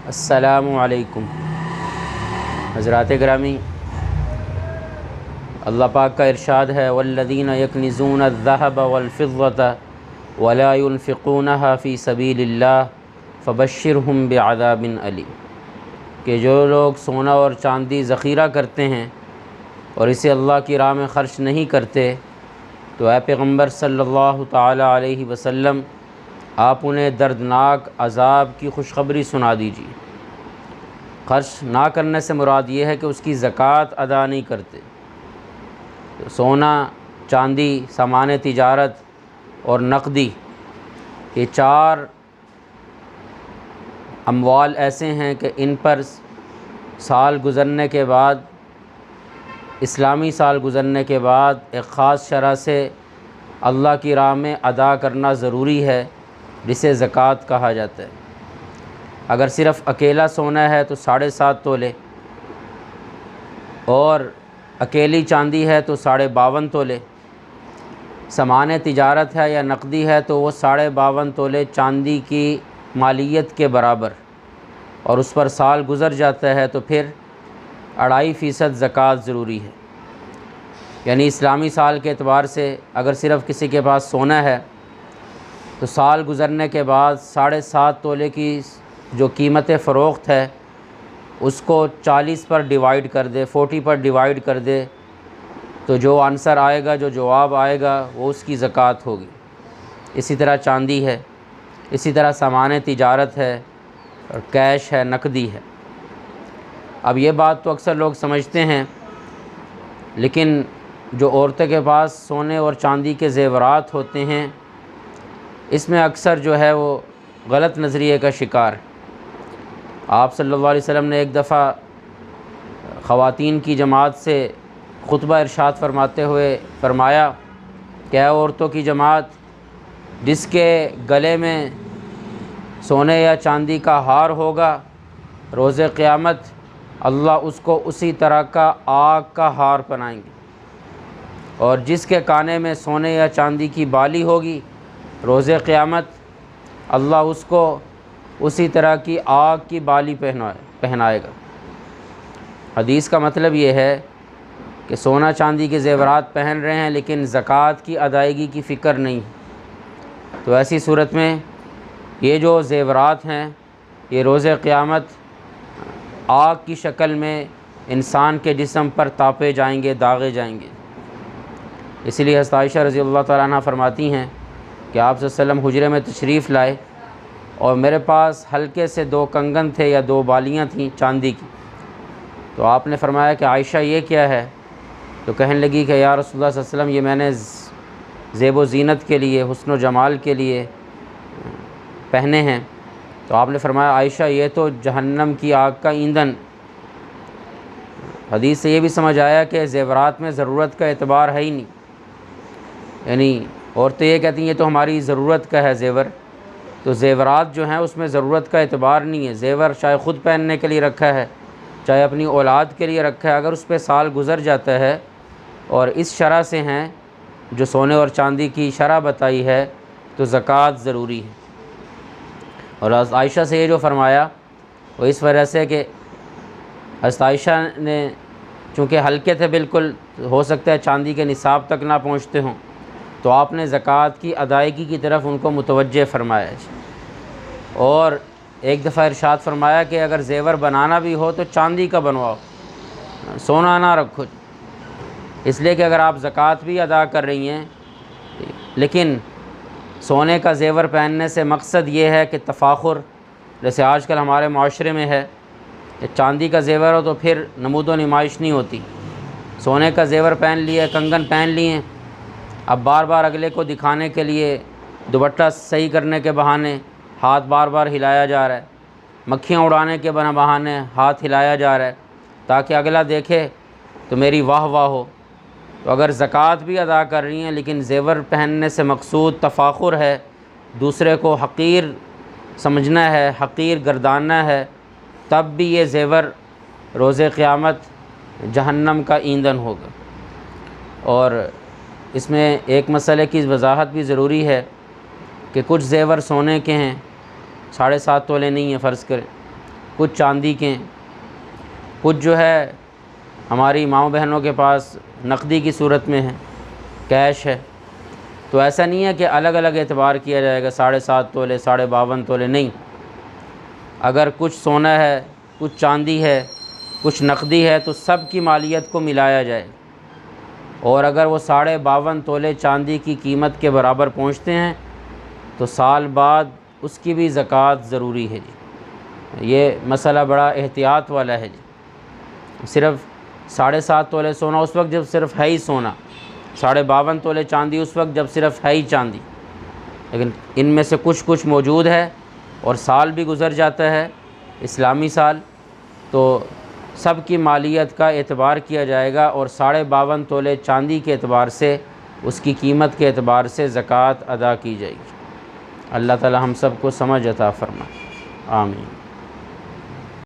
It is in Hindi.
अस्सलामु अलैकुम। हज़रात गिरामी, अल्लाह पाक का इरशाद है वल्लज़ीना यकनिज़ूना अज़्ज़हब वल-फ़िज़्ज़ता वला युनफ़िक़ूनहा फ़ी सबीलिल्लाह फ़बश्शिरहुम बिअज़ाबिन अलीम, कि जो लोग सोना और चांदी ज़ख़ीरा करते हैं और इसे अल्लाह की राह में ख़र्च नहीं करते, तो ऐ पैगम्बर सल्लल्लाहु ताला अलैहि वसल्लम आप उन्हें दर्दनाक अज़ाब की खुशखबरी सुना दीजिए। ख़र्च ना करने से मुराद ये है कि उसकी ज़कात अदा नहीं करते। तो सोना, चांदी, सामान तिजारत और नक़दी, ये चार अमवाल ऐसे हैं कि इन पर साल गुज़रने के बाद, इस्लामी साल गुज़रने के बाद एक ख़ास शरह से अल्लाह की राह में अदा करना ज़रूरी है, जिसे ज़कात कहा जाता है। अगर सिर्फ़ अकेला सोना है तो 7.5 तोले, और अकेली चांदी है तो 52.5 तोले, सामान तिजारत है या नक़दी है तो वो 52.5 तोले चांदी की मालियत के बराबर, और उस पर साल गुज़र जाता है तो फिर 2.5% ज़कात ज़रूरी है। यानी इस्लामी साल के एतबार से अगर सिर्फ़ किसी के पास सोना है तो साल गुज़रने के बाद 7.5 तोले की जो कीमत फ़रोख्त है उसको 40 पर डिवाइड कर दे, 40 पर डिवाइड कर दे, तो जो आंसर आएगा, जो जवाब आएगा, वो उसकी ज़कात होगी। इसी तरह चांदी है, इसी तरह सामान तिजारत है और कैश है, नक़दी है। अब ये बात तो अक्सर लोग समझते हैं, लेकिन जो औरतों के पास सोने और चांदी के ज़ेवरात होते हैं, इसमें अक्सर जो है वो गलत नज़रिए का शिकार। आप सल्लल्लाहु अलैहि वसल्लम ने एक दफ़ा ख़वातीन की जमात से खुतबा इरशाद फरमाते हुए फरमाया कि ऐ औरतों की जमात, जिसके गले में सोने या चांदी का हार होगा, रोज़े क़यामत अल्लाह उसको उसी तरह का आग का हार पहनाएंगे, और जिसके काने में सोने या चांदी की बाली होगी, रोज़े क़यामत अल्लाह उसको उसी तरह की आग की बाली पहनाएगा। हदीस का मतलब ये है कि सोना चांदी के ज़ेवरात पहन रहे हैं लेकिन ज़कात की अदायगी की फ़िक्र नहीं। तो ऐसी सूरत में ये जो ज़ेवरात हैं, ये रोज़े क़यामत आग की शक्ल में इंसान के जिस्म पर तापे जाएंगे, दागे जाएंगे। इसलिए हज़रत आयशा रज़ी अल्लाह तआला अन्हा फरमाती हैं कि आप सल्लल्लाहु अलैहि वसल्लम हुजरे में तशरीफ़ लाए और मेरे पास हल्के से 2 कंगन थे या 2 बालियाँ थीं चांदी की। तो आपने फरमाया कि आयशा ये क्या है? तो कहने लगी कि या रसूलुल्लाह सल्लल्लाहु अलैहि वसल्लम, ये मैंने ज़ेब ज़ीनत के लिए, हुस्न व जमाल के लिए पहने हैं। तो आपने फरमाया आयशा, ये तो जहन्नम की आग का ईंधन। हदीस से ये भी समझ आया कि ज़ेवरात में ज़रूरत का एतबार है ही नहीं। यानी औरतें ये कहती हैं ये तो हमारी ज़रूरत का है ज़ेवर, तो ज़ेवरात जो हैं उसमें ज़रूरत का एतबार नहीं है। ज़ेवर चाहे ख़ुद पहनने के लिए रखा है, चाहे अपनी औलाद के लिए रखा है, अगर उस पर साल गुज़र जाता है और इस शरह से हैं जो सोने और चांदी की शरह बताई है, तो ज़कात ज़रूरी है। और आयशा से ये जो फरमाया वो इस वजह से कि हज़रत आयशा ने चूँकि हल्के थे बिल्कुल, हो सकता है चांदी के निसाब तक ना पहुँचते हों, तो आपने ज़कात की अदायगी की तरफ उनको मुतवज्जे फ़रमाया। और एक दफ़ा इरशाद फरमाया कि अगर ज़ेवर बनाना भी हो तो चांदी का बनवाओ, सोना ना रखो। इसलिए कि अगर आप ज़कात भी अदा कर रही हैं, लेकिन सोने का ज़ेवर पहनने से मकसद ये है कि तफ़ाखुर, जैसे आजकल हमारे माशरे में है कि चांदी का ज़ेवर हो तो फिर नमूद व नुमाइश नहीं होती। सोने का ज़ेवर पहन लिए, कंगन पहन लिए, अब बार बार अगले को दिखाने के लिए दुपट्टा सही करने के बहाने हाथ बार बार हिलाया जा रहा है, मक्खियाँ उड़ाने के बहाने हाथ हिलाया जा रहा है, ताकि अगला देखे तो मेरी वाह वाह हो। तो अगर ज़कात भी अदा कर रही हैं लेकिन ज़ेवर पहनने से मकसूद तफ़ाखुर है, दूसरे को हक़ीर समझना है, हक़ीर गर्दाना है, तब भी ये ज़ेवर रोज़े क़यामत जहन्नम का ईंधन होगा। और इसमें एक मसले की वजाहत भी ज़रूरी है कि कुछ ज़ेवर सोने के हैं, 7.5 तोले नहीं है फ़र्ज़ करें, कुछ चांदी के, कुछ जो है हमारी माँ बहनों के पास नकदी की सूरत में है, कैश है। तो ऐसा नहीं है कि अलग अलग एतबार किया जाएगा 7.5 तोले 52.5 तोले, नहीं। अगर कुछ सोना है, कुछ चांदी है, कुछ नकदी है, तो सब की मालियत को मिलाया जाए। और अगर वो 52.5 तोले चांदी की कीमत के बराबर पहुँचते हैं तो साल बाद उसकी भी ज़कात ज़रूरी है जी। ये मसला बड़ा एहतियात वाला है जी। सिर्फ़ 7.5 तोले सोना उस वक्त जब सिर्फ़ है ही सोना, 52.5 तोले चांदी उस वक्त जब सिर्फ़ है ही चांदी। लेकिन इनमें से कुछ कुछ मौजूद है और साल भी गुज़र जाता है, इस्लामी साल, तो सब की मालियत का एतबार किया जाएगा और 52.5 तोले चांदी के एतबार से, उसकी कीमत के एतबार से ज़कात अदा की जाएगी। अल्लाह ताला हम सब को समझ अता फ़रमाए। आमीन।